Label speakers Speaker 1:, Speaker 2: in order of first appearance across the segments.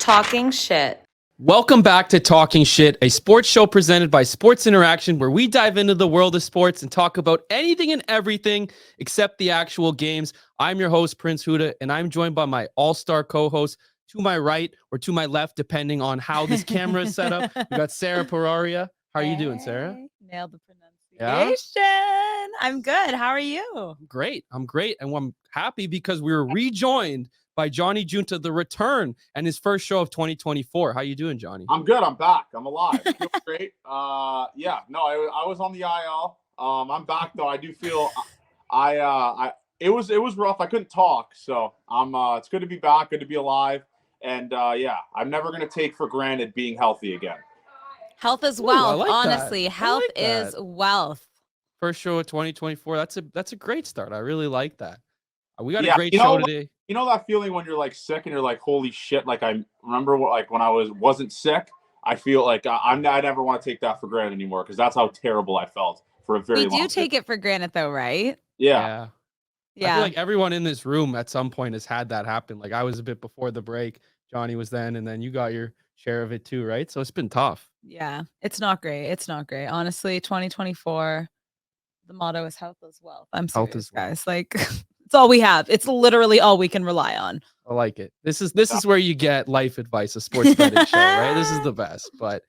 Speaker 1: Talking shit.
Speaker 2: Welcome back to Talking Shit, a sports show presented by Sports Interaction, where we dive into the world of sports and talk about anything and everything except the actual games. I'm your host, Prince Huda, and I'm joined by my all-star co-host to my right or to my left, depending on how this camera is set up. We got Sarah Pararia. How are you doing, Sarah?
Speaker 1: Nailed the pronunciation. Yeah? I'm good. How are you?
Speaker 2: I'm great. And I'm happy because we were rejoined by Johnny Junta, the return, and his first show of 2024. How you doing, Johnny?
Speaker 3: I'm good. I'm back. I'm alive. I feel great. I was on the IL. I'm back though. I do feel it was rough. I couldn't talk, so it's good to be back, good to be alive. And I'm never gonna take for granted being healthy again.
Speaker 1: Health is wealth.
Speaker 2: Like
Speaker 1: honestly, health is wealth.
Speaker 2: First show of 2024. That's a great start. I really like that. We got a great show today.
Speaker 3: You know that feeling when you're like sick and you're like, holy shit. Like I remember when I wasn't sick, I feel like I never want to take that for granted anymore. Cause that's how terrible I felt for a very long time.
Speaker 1: We do take it for granted though, right?
Speaker 3: Yeah.
Speaker 2: I feel like everyone in this room at some point has had that happen. Like I was a bit before the break, Johnny was then, and then you got your share of it too, right? So it's been tough.
Speaker 1: Yeah. It's not great. Honestly, 2024, the motto is health is wealth. I'm serious, guys. Like it's all we have. It's literally all we can rely on.
Speaker 2: I like it. This is where you get life advice, a sports betting show, right? This is the best. But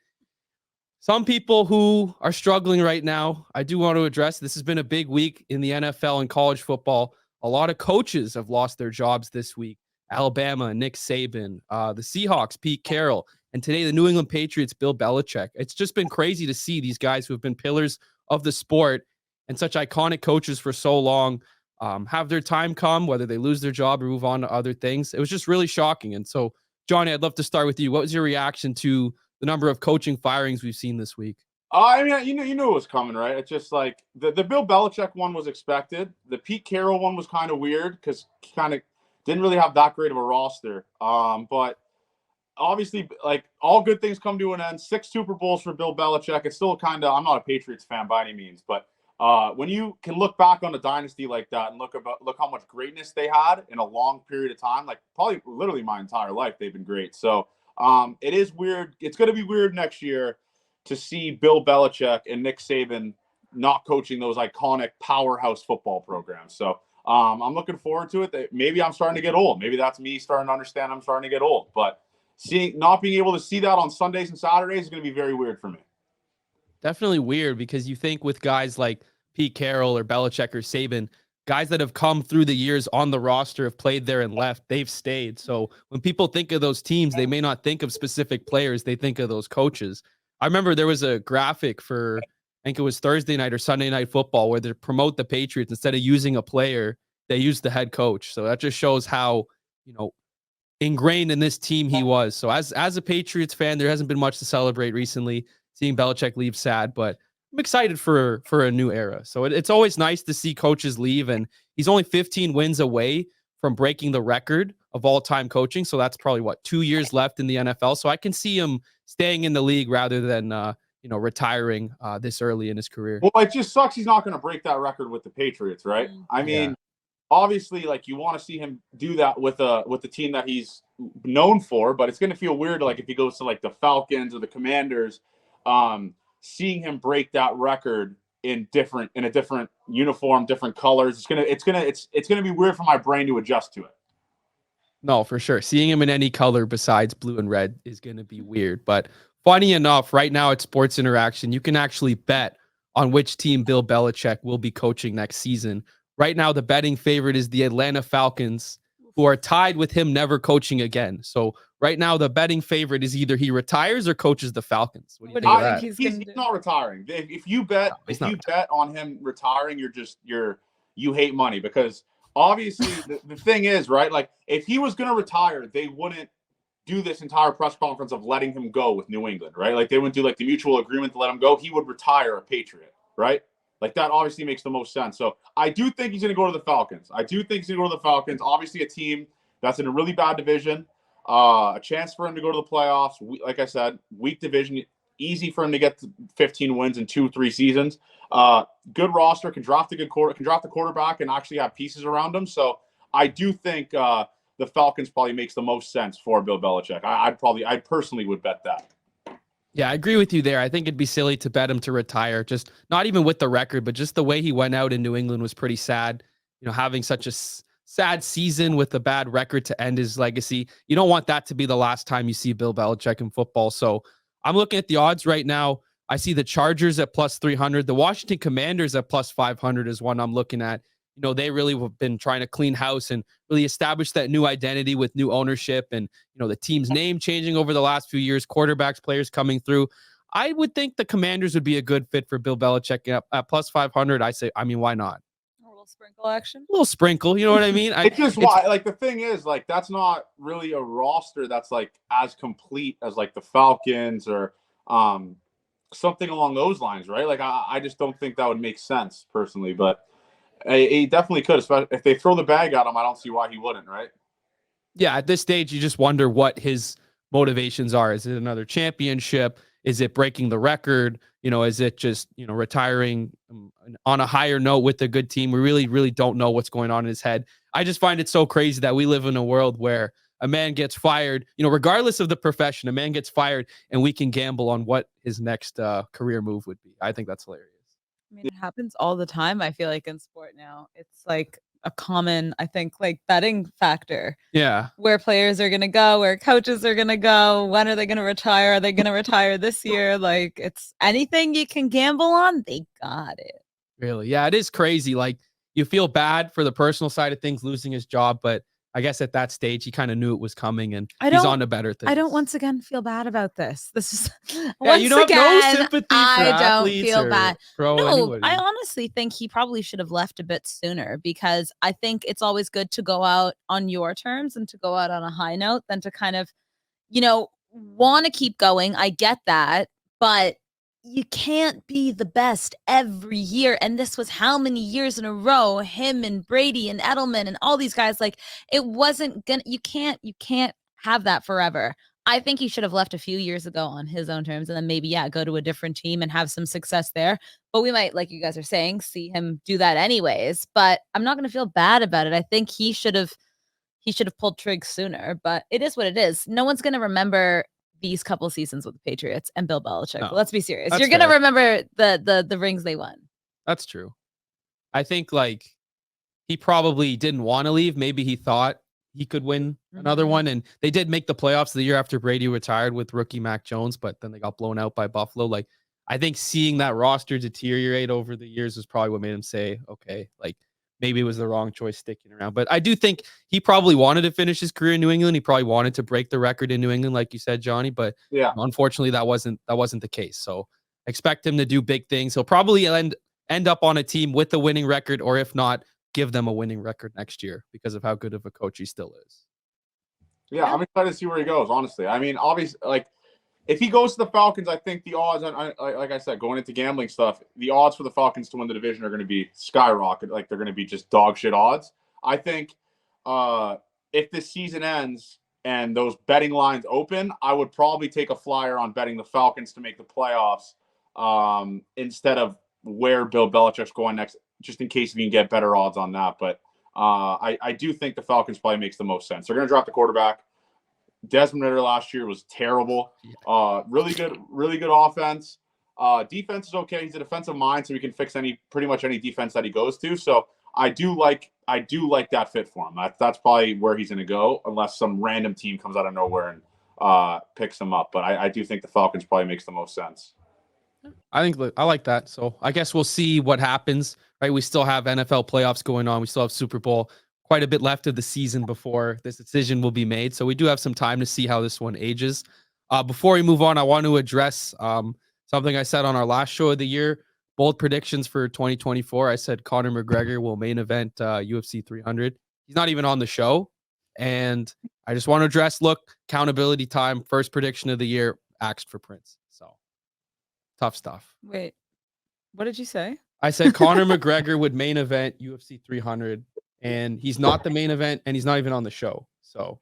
Speaker 2: some people who are struggling right now, I do want to address. This has been a big week in the NFL and college football. A lot of coaches have lost their jobs this week. Alabama, Nick Saban, the Seahawks, Pete Carroll, and today the New England Patriots, Bill Belichick. It's just been crazy to see these guys who have been pillars of the sport and such iconic coaches for so long have their time come, whether they lose their job or move on to other things. It was just really shocking. And so, Johnny, I'd love to start with you. What was your reaction to the number of coaching firings we've seen this week?
Speaker 3: I mean, you knew it was coming, right? It's just like the Bill Belichick one was expected. The Pete Carroll one was kind of weird because he kind of didn't really have that great of a roster. But obviously, like all good things come to an end. 6 Super Bowls for Bill Belichick. It's still kind of, I'm not a Patriots fan by any means, but when you can look back on a dynasty like that and look how much greatness they had in a long period of time, like probably literally my entire life, they've been great. So it is weird. It's going to be weird next year to see Bill Belichick and Nick Saban not coaching those iconic powerhouse football programs. So I'm looking forward to it. Maybe I'm starting to get old. Maybe that's me starting to understand I'm starting to get old. But not being able to see that on Sundays and Saturdays is going to be very weird for me.
Speaker 2: Definitely weird because you think with guys like Pete Carroll or Belichick or Saban, guys that have come through the years on the roster, have played there and left, they've stayed. So when people think of those teams, they may not think of specific players. They think of those coaches. I remember there was a graphic for, I think it was Thursday night or Sunday Night Football, where they promote the Patriots. Instead of using a player, they used the head coach. So that just shows how, ingrained in this team he was. So as a Patriots fan, there hasn't been much to celebrate recently. Seeing Belichick leave, sad, but I'm excited for a new era. So it's always nice to see coaches leave, and he's only 15 wins away from breaking the record of all-time coaching. So that's probably 2 years left in the NFL. So I can see him staying in the league rather than retiring this early in his career.
Speaker 3: Well, it just sucks he's not going to break that record with the Patriots, right? I mean, obviously, like you want to see him do that with the team that he's known for, but it's going to feel weird, like if he goes to like the Falcons or the Commanders. Seeing him break that record in a different uniform, different colors, it's gonna be weird for my brain to adjust to it.
Speaker 2: No, for sure. Seeing him in any color besides blue and red is gonna be weird. But funny enough, right now at Sports Interaction, you can actually bet on which team Bill Belichick will be coaching next season. Right now, the betting favorite is the Atlanta Falcons, who are tied with him never coaching again. So right now, the betting favorite is either he retires or coaches the Falcons. What do you think of that?
Speaker 3: He's not retiring. If you bet on him retiring, you hate money, because obviously the thing is, right? Like if he was going to retire, they wouldn't do this entire press conference of letting him go with New England, right? Like they wouldn't do like the mutual agreement to let him go. He would retire a Patriot, right? Like that obviously makes the most sense. So I do think he's going to go to the Falcons. Obviously a team that's in a really bad division. A chance for him to go to the playoffs. Like I said, weak division, easy for him to get to 15 wins in 2-3 seasons. Good roster, can draft a quarterback and actually have pieces around him. So I do think the Falcons probably makes the most sense for Bill Belichick. I personally would bet that.
Speaker 2: Yeah, I agree with you there. I think it'd be silly to bet him to retire. Just not even with the record, but just the way he went out in New England was pretty sad. Having such a sad season with a bad record to end his legacy. You don't want that to be the last time you see Bill Belichick in football. So I'm looking at the odds right now. I see the Chargers at plus 300. The Washington Commanders at plus 500 is one I'm looking at. They really have been trying to clean house and really establish that new identity with new ownership and, the team's name changing over the last few years, quarterbacks, players coming through. I would think the Commanders would be a good fit for Bill Belichick at plus 500. Why not?
Speaker 1: A little sprinkle action.
Speaker 2: A little sprinkle, you know what I mean?
Speaker 3: The thing is, like, that's not really a roster that's like as complete as like the Falcons or something along those lines, right? Like, I just don't think that would make sense personally, but he definitely could, especially if they throw the bag at him. I don't see why he wouldn't, right?
Speaker 2: Yeah, at this stage, you just wonder what his motivations are. Is it another championship? Is it breaking the record? Is it just, retiring on a higher note with a good team? We really, really don't know what's going on in his head. I just find it so crazy that we live in a world where a man gets fired, regardless of the profession, a man gets fired and we can gamble on what his next career move would be. I think that's hilarious.
Speaker 1: I mean, it happens all the time. I feel like in sport now, it's like a common, I think, like betting factor.
Speaker 2: Yeah.
Speaker 1: Where players are going to go, where coaches are going to go, when are they going to retire? Are they going to retire this year? Like, it's anything you can gamble on, they got it.
Speaker 2: Really? Yeah, it is crazy. Like, you feel bad for the personal side of things, losing his job, but I guess at that stage, he kind of knew it was coming and he's on to better things.
Speaker 1: I don't once again feel bad about this. This is
Speaker 2: you don't have no sympathy for
Speaker 1: I don't feel bad.
Speaker 2: No,
Speaker 1: I honestly think he probably should have left a bit sooner because I think it's always good to go out on your terms and to go out on a high note than to kind of, want to keep going. I get that, but you can't be the best every year. And this was how many years in a row, him and Brady and Edelman and all these guys, like it wasn't gonna, you can't have that forever. I think he should have left a few years ago on his own terms and then maybe, go to a different team and have some success there. But we might, like you guys are saying, see him do that anyways, but I'm not going to feel bad about it. I think he should have pulled trig sooner, but it is what it is. No one's going to remember these couple seasons with the Patriots and Bill Belichick. No, let's be serious. You're going to remember the rings they won.
Speaker 2: That's true. I think like he probably didn't want to leave. Maybe he thought he could win another one. And they did make the playoffs the year after Brady retired with rookie Mac Jones, but then they got blown out by Buffalo. Like, I think seeing that roster deteriorate over the years was probably what made him say, okay, like maybe it was the wrong choice sticking around. But I do think he probably wanted to finish his career in New England. He probably wanted to break the record in New England, like you said, Johnny. But yeah, unfortunately, that wasn't the case. So expect him to do big things. He'll probably end up on a team with a winning record, or if not, give them a winning record next year because of how good of a coach he still is.
Speaker 3: Yeah, I'm excited to see where he goes, honestly. I mean, obviously, like, if he goes to the Falcons, I think the odds, like I said, going into gambling stuff, the odds for the Falcons to win the division are going to be skyrocket. Like, they're going to be just dog shit odds. I think if this season ends and those betting lines open, I would probably take a flyer on betting the Falcons to make the playoffs instead of where Bill Belichick's going next, just in case we can get better odds on that. But I do think the Falcons probably makes the most sense. They're going to draft the quarterback. Desmond Ridder last year was terrible. Really good offense. Defense is okay. He's a defensive mind, so he can fix pretty much any defense that he goes to. So I do like that fit for him. That's probably where he's going to go, unless some random team comes out of nowhere and picks him up. But I do think the Falcons probably makes the most sense.
Speaker 2: I like that. So I guess we'll see what happens, right? We still have NFL playoffs going on. We still have Super Bowl, quite a bit left of the season before this decision will be made. So we do have some time to see how this one ages. Before we move on, I want to address something I said on our last show of the year, bold predictions for 2024. I said Conor McGregor will main event UFC 300. He's not even on the show. And I just want to address, accountability time, first prediction of the year, axed for Prince. So tough stuff.
Speaker 1: Wait, what did you say?
Speaker 2: I said Conor McGregor would main event UFC 300. And he's not the main event, and he's not even on the show. So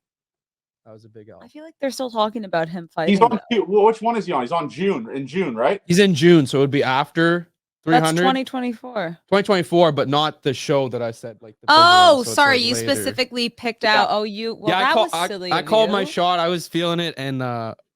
Speaker 2: that was a big L.
Speaker 1: I feel like they're still talking about him fighting.
Speaker 3: He's on. Which one is he on? He's on in June, right?
Speaker 2: He's in June, so it would be after
Speaker 1: That's
Speaker 2: 300?
Speaker 1: 2024.
Speaker 2: 2024, but not the show that I said, like the bigger one,
Speaker 1: Oh,
Speaker 2: so it's,
Speaker 1: sorry.
Speaker 2: like,
Speaker 1: You
Speaker 2: later.
Speaker 1: specifically picked
Speaker 3: Yeah.
Speaker 1: out. Oh, well,
Speaker 2: Yeah,
Speaker 1: that was silly
Speaker 2: I
Speaker 1: of
Speaker 2: called my
Speaker 1: you.
Speaker 2: shot. I was feeling it, and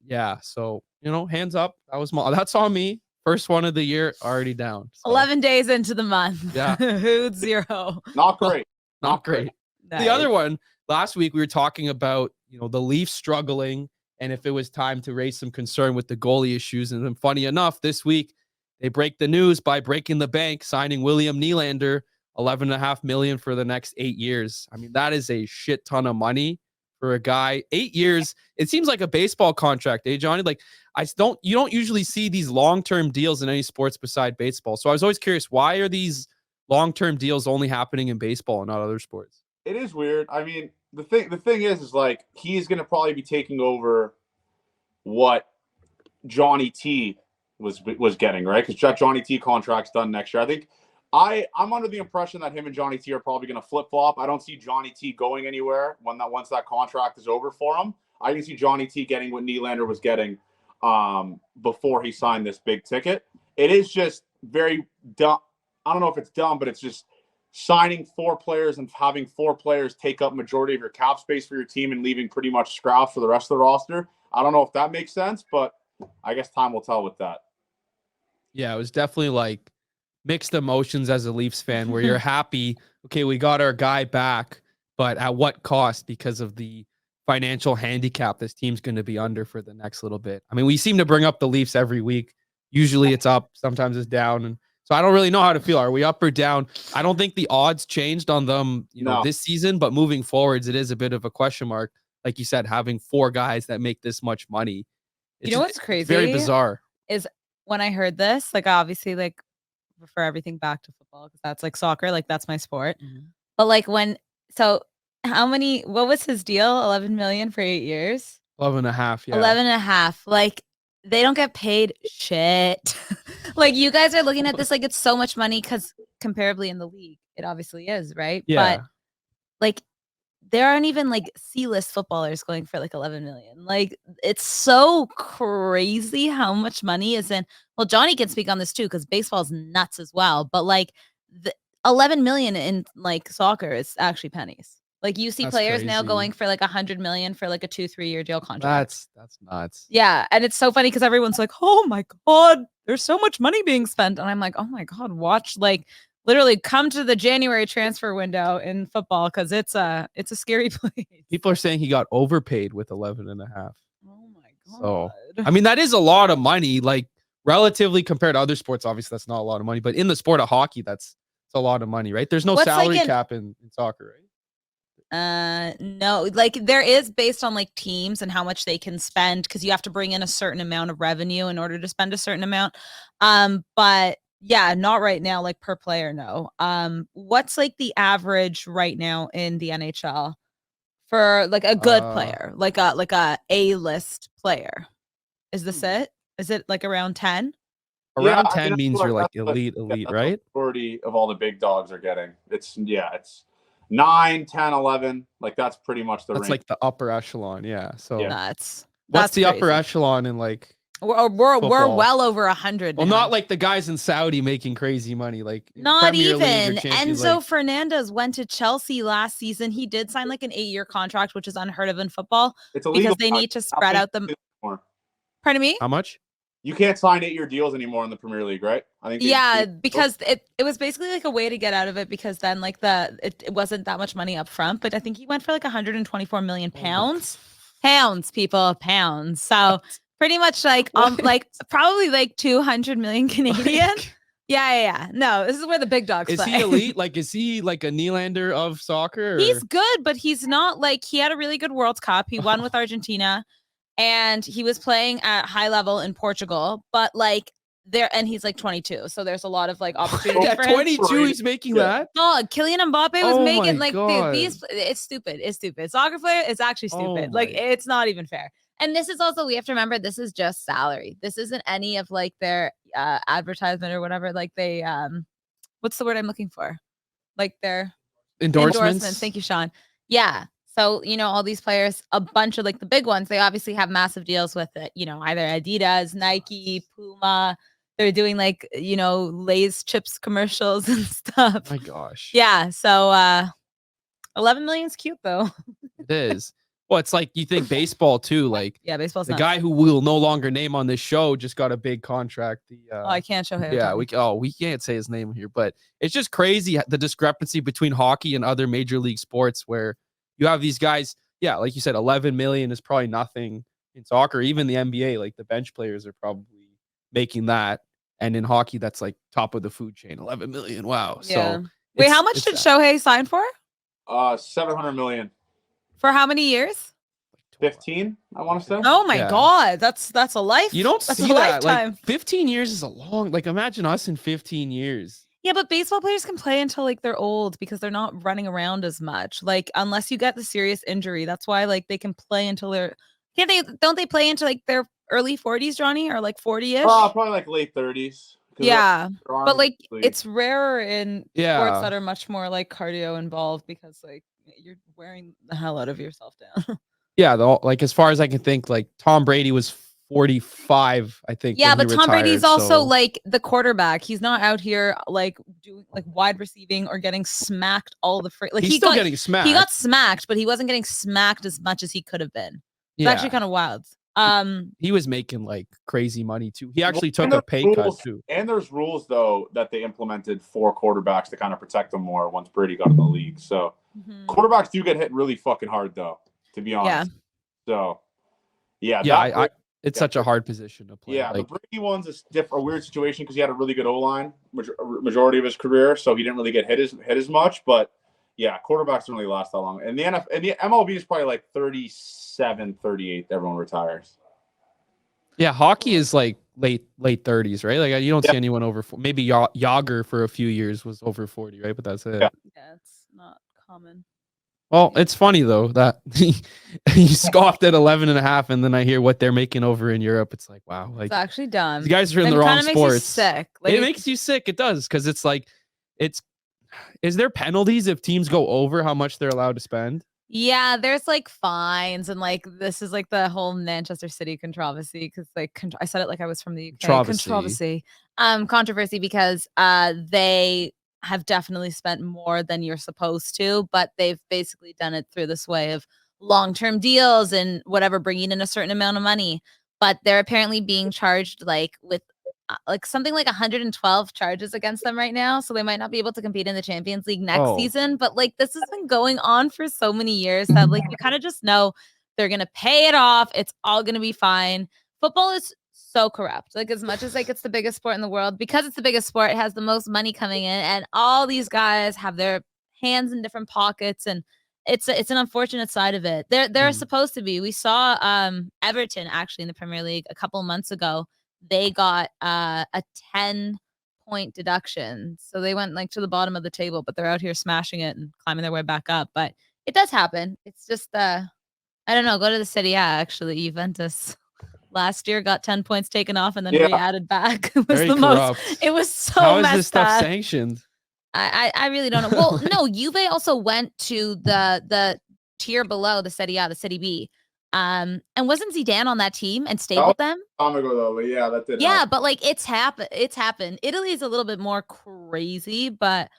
Speaker 2: yeah, so hands up. That's on me. First one of the year already down. So
Speaker 1: 11 days into the month.
Speaker 2: Yeah.
Speaker 1: Who'd 0?
Speaker 3: Not great.
Speaker 2: not great.
Speaker 1: Nice.
Speaker 2: The other one, last week we were talking about, the Leafs struggling and if it was time to raise some concern with the goalie issues. And then funny enough, this week they break the news by breaking the bank, signing William Nylander, $11.5 million for the next 8 years. I mean, that is a shit ton of money for a guy. 8 years. It seems like a baseball contract, Johnny? Like, you don't usually see these long-term deals in any sports beside baseball. So I was always curious, why are these long-term deals only happening in baseball and not other sports?
Speaker 3: It is weird. I mean, the thing is like he's going to probably be taking over what Johnny T was getting, right? Because Johnny T contract's done next year. I think I'm under the impression that him and Johnny T are probably going to flip flop. I don't see Johnny T going anywhere once that contract is over for him. I can see Johnny T getting what Nylander was getting before he signed this big ticket. It is just very dumb. I don't know if it's dumb, but it's just signing 4 players and having 4 players take up majority of your cap space for your team and leaving pretty much scraps for the rest of the roster. I don't know if that makes sense, but I guess time will tell with that.
Speaker 2: Yeah, it was definitely like mixed emotions as a Leafs fan where you're happy, okay, we got our guy back, but at what cost because of the financial handicap this team's going to be under for the next little bit. I mean, we seem to bring up the Leafs every week. Usually it's up, sometimes it's down. And so I don't really know how to feel. Are we up or down? I don't think the odds changed on them, this season, but moving forwards, it is a bit of a question mark. Like you said, having 4 guys that make this much money.
Speaker 1: What's crazy?
Speaker 2: It's very bizarre.
Speaker 1: Is when I heard this, like obviously like refer everything back to football because that's like soccer, like that's my sport.
Speaker 2: Mm-hmm.
Speaker 1: But like what was his deal? 11 million for 8 years?
Speaker 2: 11.5, yeah.
Speaker 1: 11.5. Like they don't get paid shit. Like you guys are looking at this like it's so much money because comparably in the league, it obviously is, right?
Speaker 2: Yeah.
Speaker 1: But like there aren't even like C-list footballers going for like 11 million. Like it's so crazy how much money is in. Well, Johnny can speak on this too because baseball's nuts as well. But like the 11 million in like soccer is actually pennies. Like you see
Speaker 2: That's
Speaker 1: players now
Speaker 2: crazy.
Speaker 1: going for like 100 million for like a 2-3 year deal contract.
Speaker 2: That's nuts.
Speaker 1: Yeah, and it's so funny because everyone's like, "Oh my god, there's so much money being spent," and I'm like, "Oh my god, watch like." Literally come to the January transfer window in football because it's a scary place.
Speaker 2: People are saying he got overpaid with 11.5.
Speaker 1: Oh my god.
Speaker 2: So, I mean, that is a lot of money, like relatively compared to other sports. Obviously, that's not a lot of money, but in the sport of hockey, it's a lot of money, right? There's no salary cap in soccer, right?
Speaker 1: No, like there is based on like teams and how much they can spend because you have to bring in a certain amount of revenue in order to spend a certain amount. But yeah, not right now, like per player, no. What's like the average right now in the NHL for like a good player, like a A-list player? Is this it? Is it like around 10?
Speaker 2: Around 10 means you're like elite, right?
Speaker 3: Majority of all the big dogs are getting. It's 9, 10, 11. Like that's pretty much the range.
Speaker 2: That's like the upper echelon, yeah. So
Speaker 1: That's
Speaker 2: what's the
Speaker 1: crazy.
Speaker 2: upper echelon in like
Speaker 1: We're well over 100.
Speaker 2: Well,
Speaker 1: now.
Speaker 2: not like the guys in Saudi making crazy money, like
Speaker 1: not
Speaker 2: Premier
Speaker 1: even.
Speaker 2: League or Champions
Speaker 1: Enzo
Speaker 2: League.
Speaker 1: Fernandez went to Chelsea last season. He did sign like an 8-year contract, which is unheard of in football because they need to spread out the. Pardon me?
Speaker 2: How much?
Speaker 3: You can't sign 8-year deals anymore in the Premier League, right? I think.
Speaker 1: Because it was basically like a way to get out of it because then like it wasn't that much money up front, but I think he went for like 124 million pounds. Pounds, people, pounds. So pretty much like like probably like 200 million Canadian. Yeah. No, this is where the big dogs
Speaker 2: play. Is he elite? Like, is he like a Nylander of soccer? Or?
Speaker 1: He's good, but he's not like he had a really good World Cup. He won with Argentina. And he was playing at high level in Portugal, but like and he's like 22, so there's a lot of like opportunity for him.
Speaker 2: 22, he's making that.
Speaker 1: No, Kylian Mbappe was making like these. It's stupid. It's stupid. Soccer player is actually stupid. Like it's not even fair. And this is also we have to remember this is just salary. This isn't any of like their advertisement or whatever. Like they what's the word I'm looking for? Like their endorsements. Thank you, Sean. Yeah. So, all these players, a bunch of like the big ones, they obviously have massive deals with it, either Adidas, Nike, Puma, They're doing like, Lay's chips commercials and stuff.
Speaker 2: My gosh.
Speaker 1: Yeah. So 11 million's cute though.
Speaker 2: It is. Well, it's like you think baseball too. Like
Speaker 1: Yeah, baseball's
Speaker 2: the
Speaker 1: nuts.
Speaker 2: guy who we'll no longer name on this show just got a big contract.
Speaker 1: I can't show him.
Speaker 2: Yeah, we can't say his name here, but it's just crazy the discrepancy between hockey and other major league sports where you have these guys. Yeah, like you said, 11 million is probably nothing in soccer. Even the NBA, like the bench players are probably making that, and in hockey, that's like top of the food chain. 11 million. Wow.
Speaker 1: Yeah.
Speaker 2: So
Speaker 1: wait, how much did Shohei sign for?
Speaker 3: 700 million.
Speaker 1: For how many years?
Speaker 3: 15, I want to say.
Speaker 1: Oh my God, that's a life.
Speaker 2: You don't
Speaker 1: that's
Speaker 2: see
Speaker 1: a
Speaker 2: that.
Speaker 1: lifetime.
Speaker 2: Like 15 years is a long. Like imagine us in 15 years.
Speaker 1: Yeah, but baseball players can play until like they're old because they're not running around as much. Like unless you get the serious injury, that's why like they can play until they're. Can't they? Don't they play into like their early 40s, Johnny, or like 40ish?
Speaker 3: Probably like late 30s.
Speaker 1: Yeah, but like it's rarer in sports that are much more like cardio involved because like you're wearing the hell out of yourself down.
Speaker 2: Yeah, like as far as I can think, like Tom Brady was 45, I think.
Speaker 1: Yeah, but Tom Brady's also
Speaker 2: so
Speaker 1: like the quarterback. He's not out here like doing like wide receiving or getting smacked all the free. Like
Speaker 2: he's still getting smacked.
Speaker 1: He got smacked, but he wasn't getting smacked as much as he could have been. It's actually kind of wild.
Speaker 2: He was making like crazy money too. He actually took a pay cut too.
Speaker 3: And there's rules though that they implemented for quarterbacks to kind of protect them more once Brady got in the league. So quarterbacks do get hit really fucking hard though, to be honest. So
Speaker 2: it's such a hard position to play.
Speaker 3: Yeah, like, the Brady one's a weird situation because he had a really good O-line majority of his career, so he didn't really get hit as much. But yeah, quarterbacks don't really last that long. And the MLB is probably like 37, 38. Everyone retires.
Speaker 2: Yeah, hockey is like late 30s, right? Like you don't see anyone over. Maybe Yager for a few years was over 40, right? But that's it.
Speaker 1: Yeah, it's not common.
Speaker 2: Well, it's funny though that he scoffed at 11 and a half, and then I hear what they're making over in Europe. It's like, wow, like
Speaker 1: it's actually dumb.
Speaker 2: You guys are in the wrong sports.
Speaker 1: Makes you sick. Like,
Speaker 2: it makes you sick. It does because it's like, is there penalties if teams go over how much they're allowed to spend?
Speaker 1: Yeah, there's like fines and like this is like the whole Manchester City controversy because like I said it like I was from the UK. Controversy because they have definitely spent more than you're supposed to, but they've basically done it through this way of long-term deals and whatever, bringing in a certain amount of money. But they're apparently being charged like with like something like 112 charges against them right now. So they might not be able to compete in the Champions League next season. But like this has been going on for so many years that like you kind of just know they're going to pay it off. It's all going to be fine. Football is so corrupt. Like as much as like it's the biggest sport in the world, because it's the biggest sport, it has the most money coming in, and all these guys have their hands in different pockets, and it's an unfortunate side of it. They're supposed to be. We saw Everton actually in the Premier League a couple months ago. They got a 10-point deduction, so they went like to the bottom of the table, but they're out here smashing it and climbing their way back up. But it does happen. It's just I don't know. Go to the city. Yeah, actually, Juventus last year got 10 points taken off and then re-added back. It was most. It was so
Speaker 2: How
Speaker 1: messed
Speaker 2: is this stuff
Speaker 1: up.
Speaker 2: Sanctioned?
Speaker 1: I really don't know. Well, no, Juve also went to the tier below the Serie B. And wasn't Zidane on that team and stayed with them?
Speaker 3: Time ago though, but yeah, that did.
Speaker 1: Yeah, but like it's happened. Italy is a little bit more crazy, but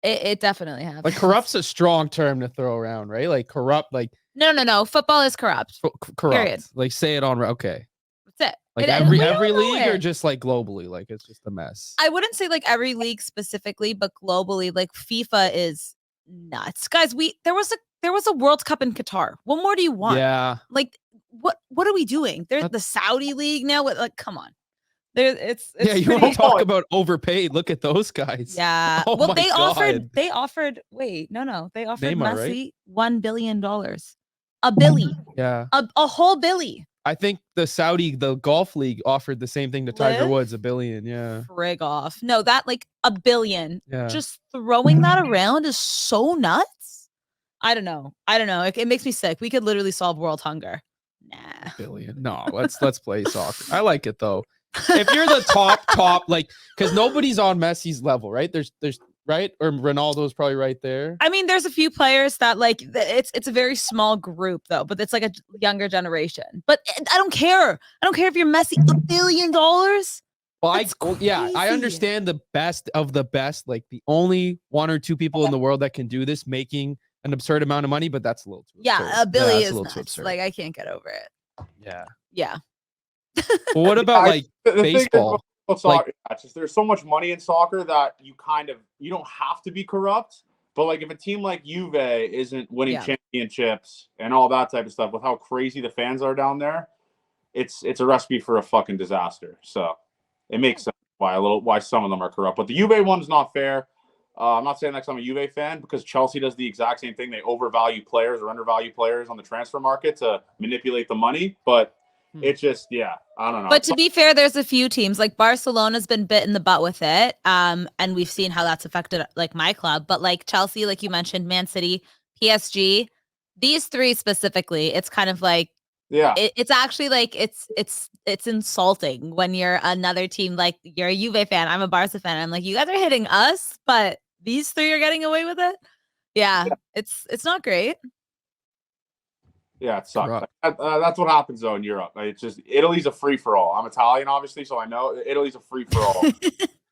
Speaker 1: it definitely happened.
Speaker 2: Like corrupt's a strong term to throw around, right? Like corrupt, like
Speaker 1: no. Football is corrupt.
Speaker 2: Corrupt.
Speaker 1: Period.
Speaker 2: Like say it on. Okay.
Speaker 1: That's it.
Speaker 2: Like every league or just like globally, like it's just a mess.
Speaker 1: I wouldn't say like every league specifically, but globally, like FIFA is nuts, guys. There was a World Cup in Qatar. What more do you want?
Speaker 2: Yeah.
Speaker 1: Like what are we doing? There's the Saudi league now. Like come on. It's
Speaker 2: you want to talk about overpaid? Look at those guys.
Speaker 1: Yeah.
Speaker 2: Oh
Speaker 1: well, they
Speaker 2: God.
Speaker 1: offered. Wait, no. They offered
Speaker 2: Neymar,
Speaker 1: Messi $1 billion. A billy.
Speaker 2: Yeah.
Speaker 1: A whole billy.
Speaker 2: I think the golf league offered the same thing to Tiger Woods, $1 billion. Yeah.
Speaker 1: Frig off. No, that like $1 billion.
Speaker 2: Yeah.
Speaker 1: Just throwing that around is so nuts. I don't know. It makes me sick. We could literally solve world hunger. Nah.
Speaker 2: $1 billion. No, let's play soccer. I like it though. If you're the top, like, because nobody's on Messi's level, right? There's right, or Ronaldo's probably right there.
Speaker 1: I mean, there's a few players that like it's a very small group though, but it's like a younger generation. But I don't care. I don't care if you're Messi. $1 billion.
Speaker 2: Well,
Speaker 1: That's
Speaker 2: yeah, I
Speaker 1: crazy.
Speaker 2: understand the best of the best, like the only one or two people in the world that can do this, making an absurd amount of money, but that's a little too absurd.
Speaker 1: Yeah, Billy
Speaker 2: That's a
Speaker 1: is
Speaker 2: little too
Speaker 1: nuts.
Speaker 2: absurd.
Speaker 1: Like, I can't get over it.
Speaker 2: Yeah.
Speaker 1: Yeah.
Speaker 2: Well, what about like
Speaker 3: the
Speaker 2: baseball?
Speaker 3: thing is, soccer, just there's so much money in soccer that you don't have to be corrupt. But like if a team like Juve isn't winning championships and all that type of stuff, with how crazy the fans are down there, it's a recipe for a fucking disaster. So it makes sense why some of them are corrupt. But the Juve one's not fair. I'm not saying that I'm a Juve fan, because Chelsea does the exact same thing. They overvalue players or undervalue players on the transfer market to manipulate the money. But it's just, I don't know.
Speaker 1: But to be fair, there's a few teams like Barcelona's been bit in the butt with it. And we've seen how that's affected like my club. But like Chelsea, like you mentioned, Man City, PSG, these three specifically, it's kind of like, it's actually like it's insulting when you're another team, like you're a Juve fan, I'm a Barca fan. I'm like, you guys are hitting us, but these three are getting away with it. Yeah. It's not great.
Speaker 3: Yeah, it sucks. That's what happens though in Europe. It's just Italy's a free for all. I'm Italian, obviously, so I know Italy's a free for all.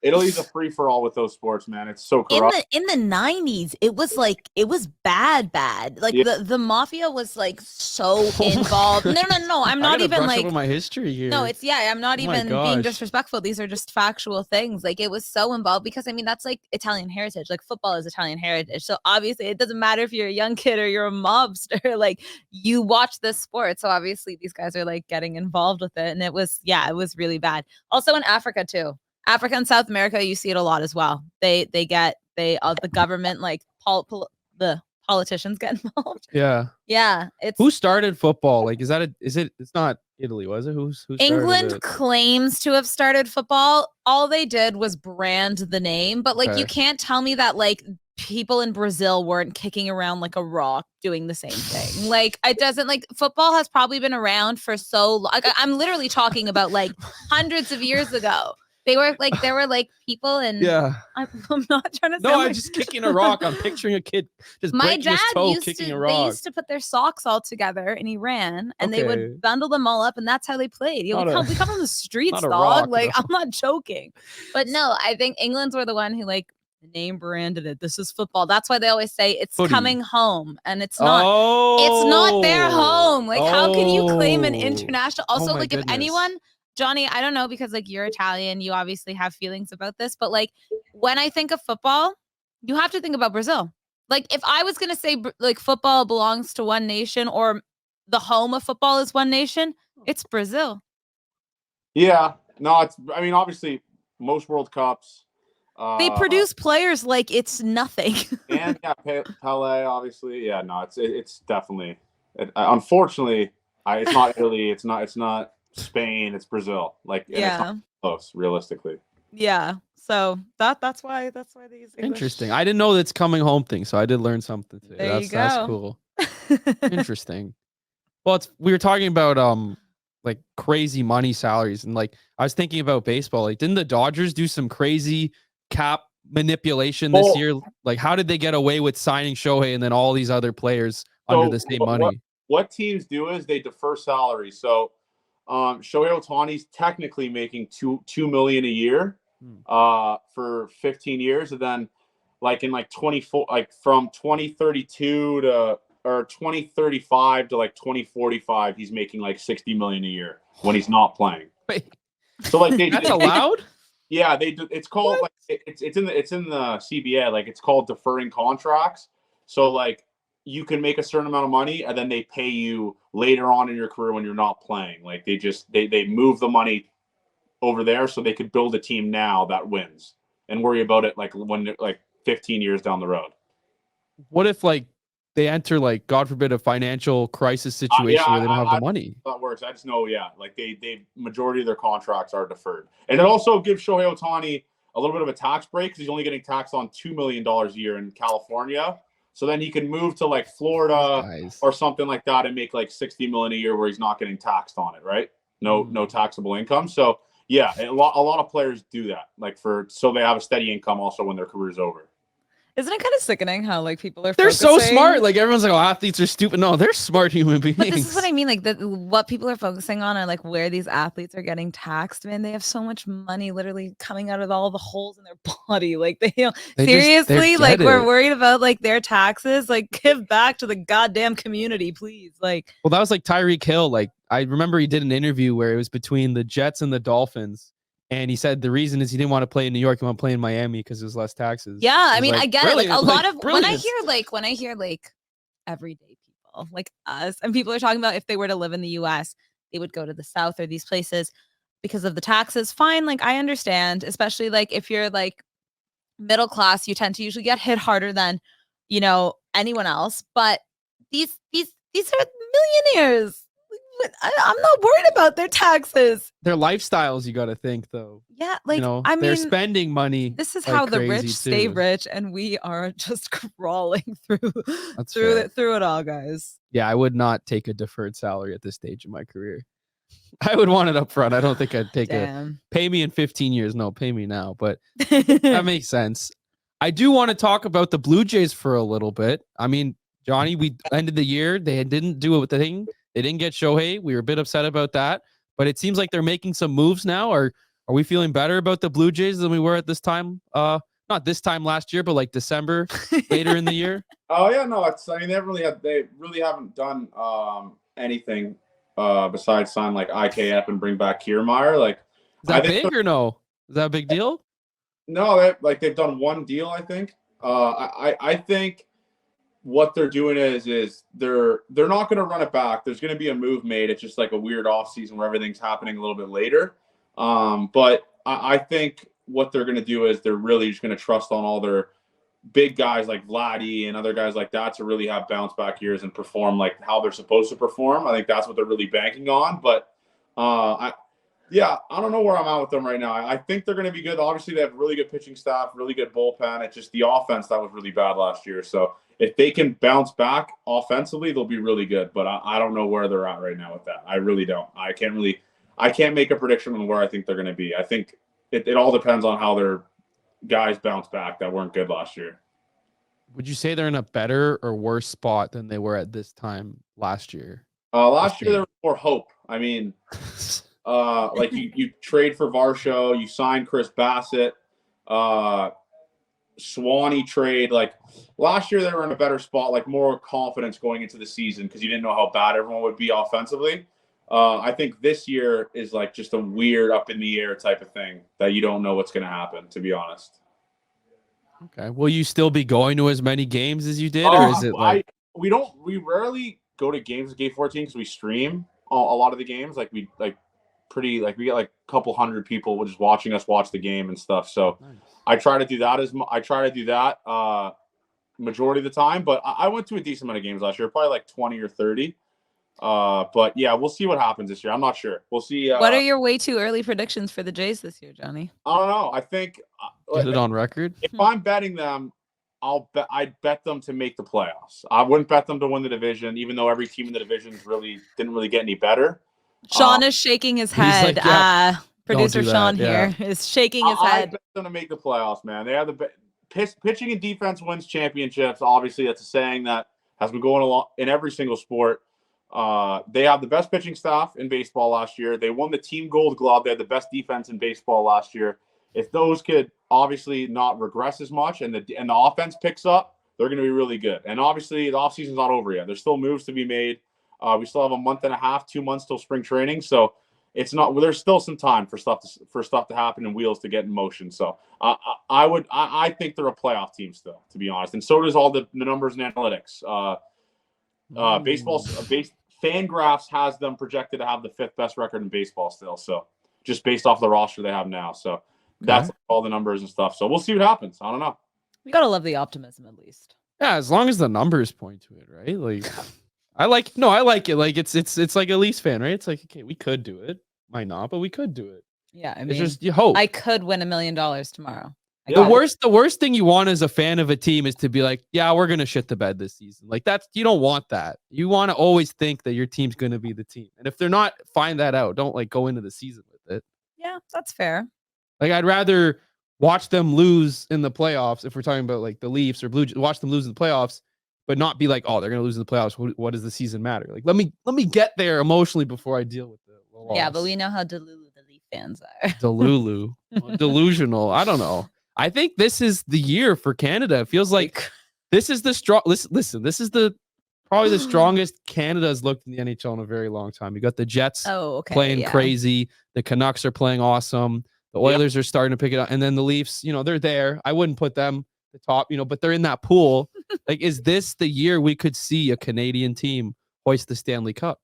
Speaker 3: Italy's a free for all with those sports, man. It's so corrupt.
Speaker 1: In the 90s, it was bad. Like the mafia was like so involved. No. I'm not even
Speaker 2: brush
Speaker 1: like
Speaker 2: over my history here.
Speaker 1: No, I'm not even being disrespectful. These are just factual things. Like it was so involved because I mean that's like Italian heritage. Like football is Italian heritage. So obviously it doesn't matter if you're a young kid or you're a mobster. Like you watch this sport. So obviously these guys are like getting involved with it. And it was really bad. Also in Africa too. Africa and South America, you see it a lot as well. The government, like the politicians get involved.
Speaker 2: Yeah. Who started football? Like, it's not Italy, was it? Who
Speaker 1: England claims to have started football. All they did was brand the name, but like you can't tell me that like people in Brazil weren't kicking around like a rock doing the same thing. Like it doesn't, like football has probably been around for so long. Like, I'm literally talking about like hundreds of years ago. There were like people and I'm not trying to.
Speaker 2: No, I'm just kicking a rock. I'm picturing a kid just breaking his toe, kicking a rock.
Speaker 1: They used to put their socks all together and he ran and they would bundle them all up and that's how they played. We come from the streets, dog. Rock, like I'm not joking. But no, I think England's were the one who like name branded it. This is football. That's why they always say it's coming home and it's not. It's not their home. Like how can you claim an international? Also, like if anyone. Johnny, I don't know because like you're Italian, you obviously have feelings about this, but like when I think of football, you have to think about Brazil. Like if I was going to say like football belongs to one nation or the home of football is one nation, it's Brazil.
Speaker 3: Yeah, no, I mean, obviously most World Cups.
Speaker 1: They produce players like it's nothing.
Speaker 3: And Pele, obviously. Yeah, no, it's definitely, unfortunately, it's not Italy. It's not Spain, it's Brazil. Like it's not close, realistically.
Speaker 1: Yeah. So that's why these English...
Speaker 2: Interesting. I didn't know that's coming home thing, so I did learn something today. That's cool. Interesting. Well, we were talking about like crazy money salaries, and like I was thinking about baseball. Like, didn't the Dodgers do some crazy cap manipulation this year? Like, how did they get away with signing Shohei and then all these other players under the same money?
Speaker 3: What teams do is they defer salary. So Shohei Ohtani's technically making $2 million a year for 15 years, and then like in like 24, like from 2032 to or 2035 to like 2045, he's making like $60 million a year when he's not playing.
Speaker 2: Wait,
Speaker 3: so like
Speaker 2: that's allowed?
Speaker 3: Yeah, they do. It's called like it's in the CBA. Like it's called deferring contracts. So like you can make a certain amount of money and then they pay you later on in your career when you're not playing. Like they move the money over there so they could build a team now that wins and worry about it like when like 15 years down the road.
Speaker 2: What if like they enter like, God forbid, a financial crisis situation where they don't have the money?
Speaker 3: That works. I just know, like they majority of their contracts are deferred. And it also gives Shohei Ohtani a little bit of a tax break because he's only getting taxed on $2 million a year in California. So then he can move to like Florida or something like that and make like $60 million a year where he's not getting taxed on it, right? No taxable income. So yeah, a lot of players do that, like so they have a steady income also when their career's over.
Speaker 1: Isn't it kind of sickening how like people are
Speaker 2: They're so
Speaker 1: focusing?
Speaker 2: smart. Like everyone's like, oh, athletes are stupid. No, they're smart human beings.
Speaker 1: But this is what I mean. Like what people are focusing on are like where these athletes are getting taxed. Man, they have so much money literally coming out of all the holes in their body. Like
Speaker 2: They
Speaker 1: seriously, like
Speaker 2: get
Speaker 1: we're
Speaker 2: it.
Speaker 1: worried about like their taxes. Like give back to the goddamn community, please. Like
Speaker 2: Well, that was like Tyreek Hill. Like I remember he did an interview where it was between the Jets and the Dolphins. And he said the reason is he didn't want to play in New York. He wanted to play in Miami because it was less taxes.
Speaker 1: yeah, I mean,
Speaker 2: like,
Speaker 1: I get it. Like a lot of when I
Speaker 2: brilliant.
Speaker 1: hear like everyday people like us and people are talking about if they were to live in the US, they would go to the South or these places because of the taxes. Fine, like I understand, especially like if you're like middle class, you tend to usually get hit harder than, anyone else. But these are millionaires. I'm not worried about their taxes.
Speaker 2: Their lifestyles, you got to think though.
Speaker 1: Yeah, like
Speaker 2: I mean, they're spending money.
Speaker 1: This is
Speaker 2: like
Speaker 1: how the rich stay
Speaker 2: too.
Speaker 1: rich, and we are just crawling through
Speaker 2: That's
Speaker 1: through it all, guys.
Speaker 2: Yeah, I would not take a deferred salary at this stage in my career. I would want it up front. I don't think I'd take pay me in 15 years. No, pay me now. But that makes sense. I do want to talk about the Blue Jays for a little bit. I mean, Johnny, we ended the year. They didn't do it with the thing. They didn't get Shohei. We were a bit upset about that. But it seems like they're making some moves now. Are we feeling better about the Blue Jays than we were at this time? Not this time last year, but like December later in the year.
Speaker 3: Oh yeah, no, I mean they really haven't done anything besides sign like IKF and bring back Kiermaier. Like,
Speaker 2: is that big or no? Is that a big deal?
Speaker 3: No, they've done one deal, I think. I think what they're doing is they're not going to run it back. There's going to be a move made. It's just like a weird off season where everything's happening a little bit later. But I think what they're going to do is they're really just going to trust on all their big guys like Vladdy and other guys like that to really have bounce back years and perform like how they're supposed to perform. I think that's what they're really banking on. But I don't know where I'm at with them right now. I think they're going to be good. Obviously, they have really good pitching staff, really good bullpen. It's just the offense that was really bad last year. So if they can bounce back offensively, they'll be really good. But I don't know where they're at right now with that. I really don't. I can't make a prediction on where I think they're going to be. I think it all depends on how their guys bounce back that weren't good last year.
Speaker 2: Would you say they're in a better or worse spot than they were at this time last year?
Speaker 3: Last year there was more hope. I mean, like you trade for Varsho, you sign Chris Bassett, Swanee trade. Like last year they were in a better spot, like more confidence going into the season because you didn't know how bad everyone would be offensively. I think this year is like just a weird up in the air type of thing that you don't know what's going to happen, to be honest.
Speaker 2: Okay. Will you still be going to as many games as you did, or is it like
Speaker 3: we rarely go to games at Gate 14 because we stream a lot of the games. Like we get like a couple hundred people just watching us watch the game and stuff. So nice. I try to do that majority of the time. But I went to a decent amount of games last year, probably like 20 or 30. But yeah, we'll see what happens this year. I'm not sure. We'll see.
Speaker 1: What are your way too early predictions for the Jays this year, Johnny?
Speaker 3: I don't know. I think
Speaker 2: get it on record.
Speaker 3: If I'm betting them, I'd bet them to make the playoffs. I wouldn't bet them to win the division, even though every team in the division didn't really get any better.
Speaker 1: Sean is shaking his head.
Speaker 2: Like, yeah,
Speaker 1: producer Sean here is shaking his head.
Speaker 3: I bet them to make the playoffs, man. They have the pitching and defense wins championships. Obviously, that's a saying that has been going along in every single sport. They have the best pitching staff in baseball last year. They won the team gold glove. They had the best defense in baseball last year. If those could obviously not regress as much and the offense picks up, they're going to be really good. And obviously the offseason's not over yet. There's still moves to be made. We still have a month and a half, 2 months till spring training. So there's still some time for stuff to happen and wheels to get in motion. So I think they're a playoff team still, to be honest. And so does all the numbers and analytics. Fangraphs has them projected to have the 5th best record in baseball still. So just based off the roster they have now. So that's all the numbers and stuff. So we'll see what happens. I don't know.
Speaker 1: We got to love the optimism at least.
Speaker 2: Yeah. As long as the numbers point to it, right? Like I like it. Like it's like a Leafs fan, right? It's like, okay, we could do it. Might not, but we could do it.
Speaker 1: Yeah. I mean,
Speaker 2: it's just you hope.
Speaker 1: I could win $1 million tomorrow.
Speaker 2: The worst thing you want as a fan of a team is to be like, yeah, we're going to shit the bed this season. Like you don't want that. You want to always think that your team's going to be the team. And if they're not, find that out. Don't like go into the season with it.
Speaker 1: Yeah, that's fair.
Speaker 2: Like I'd rather watch them lose in the playoffs. If we're talking about like the Leafs or Blue, watch them lose in the playoffs, but not be like, oh, they're going to lose in the playoffs. What does the season matter? Like, let me get there emotionally before I deal with the loss.
Speaker 1: Yeah, but we know how delulu the Leaf fans are.
Speaker 2: Delulu, delusional. I don't know. I think this is the year for Canada. It feels like this is the strong. Listen, this is probably the strongest Canada's looked in the NHL in a very long time. You got the Jets playing crazy. The Canucks are playing awesome. The Oilers are starting to pick it up. And then the Leafs, they're there. I wouldn't put them the top, but they're in that pool. Like, is this the year we could see a Canadian team hoist the Stanley Cup?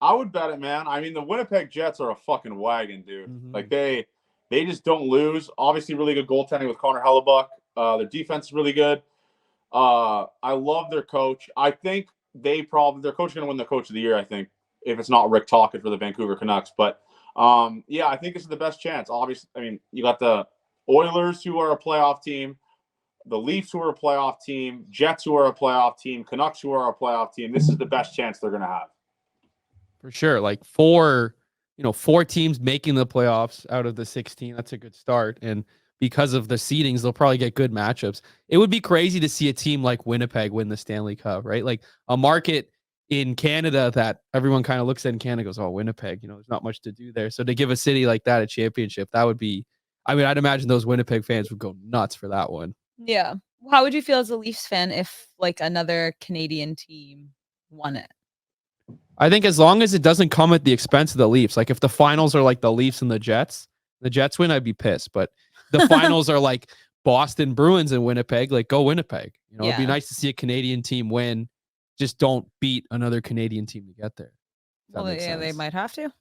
Speaker 3: I would bet it, man. I mean, the Winnipeg Jets are a fucking wagon, dude.
Speaker 2: Mm-hmm.
Speaker 3: Like, they just don't lose. Obviously, really good goaltending with Connor Hellebuck. Their defense is really good. I love their coach. I think their coach is going to win the coach of the year, I think, if it's not Rick Tocchet for the Vancouver Canucks. But, yeah, I think this is the best chance. Obviously, I mean, you got the Oilers, who are a playoff team, the Leafs, who are a playoff team, Jets, who are a playoff team, Canucks, who are a playoff team. This is the best chance they're going to have.
Speaker 2: For sure. Like four teams making the playoffs out of the 16. That's a good start. And because of the seedings, they'll probably get good matchups. It would be crazy to see a team like Winnipeg win the Stanley Cup, right? Like a market in Canada that everyone kind of looks at in Canada goes, oh, Winnipeg, there's not much to do there. So to give a city like that a championship, that would be, I'd imagine those Winnipeg fans would go nuts for that one.
Speaker 1: Yeah. How would you feel as a Leafs fan if like another Canadian team won it?
Speaker 2: I think as long as it doesn't come at the expense of the Leafs, like if the finals are like the Leafs and the Jets win, I'd be pissed. But the finals are like Boston Bruins and Winnipeg, like go Winnipeg. It'd be nice to see a Canadian team win. Just don't beat another Canadian team to get there.
Speaker 1: Well, yeah, they might have to.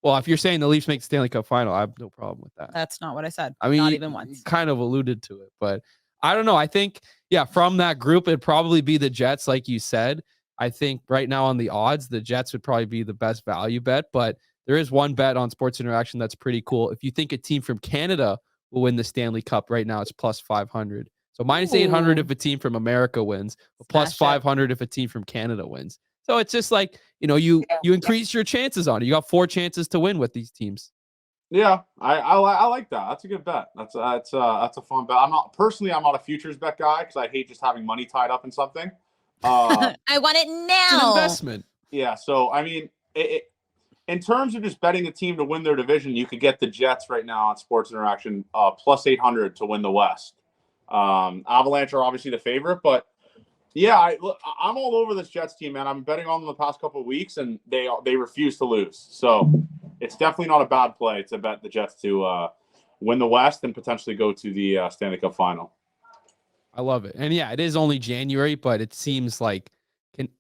Speaker 2: Well, if you're saying the Leafs make the Stanley Cup final, I have no problem with that.
Speaker 1: That's not what I said.
Speaker 2: I mean,
Speaker 1: not even once.
Speaker 2: You kind of alluded to it, but I don't know. I think, from that group, it'd probably be the Jets, like you said. I think right now on the odds, the Jets would probably be the best value bet, but there is one bet on Sports Interaction that's pretty cool. If you think a team from Canada will win the Stanley Cup right now, it's plus 500. So minus 800 if a team from America wins, but plus 500 if a team from Canada wins. So it's just like, you increase your chances on it. You got 4 chances to win with these teams.
Speaker 3: Yeah, I like that. That's a good bet. That's a fun bet. I'm not a futures bet guy because I hate just having money tied up in something.
Speaker 1: I want it now.
Speaker 2: It's an investment.
Speaker 3: Yeah, so I mean, in terms of just betting a team to win their division, you could get the Jets right now on Sports Interaction plus 800 to win the West. Avalanche are obviously the favorite, but yeah, I'm all over this Jets team, man. I'm betting on them the past couple of weeks, and they refuse to lose. So it's definitely not a bad play to bet the Jets to win the West and potentially go to the Stanley Cup final.
Speaker 2: I love it. And yeah, it is only January, but it seems like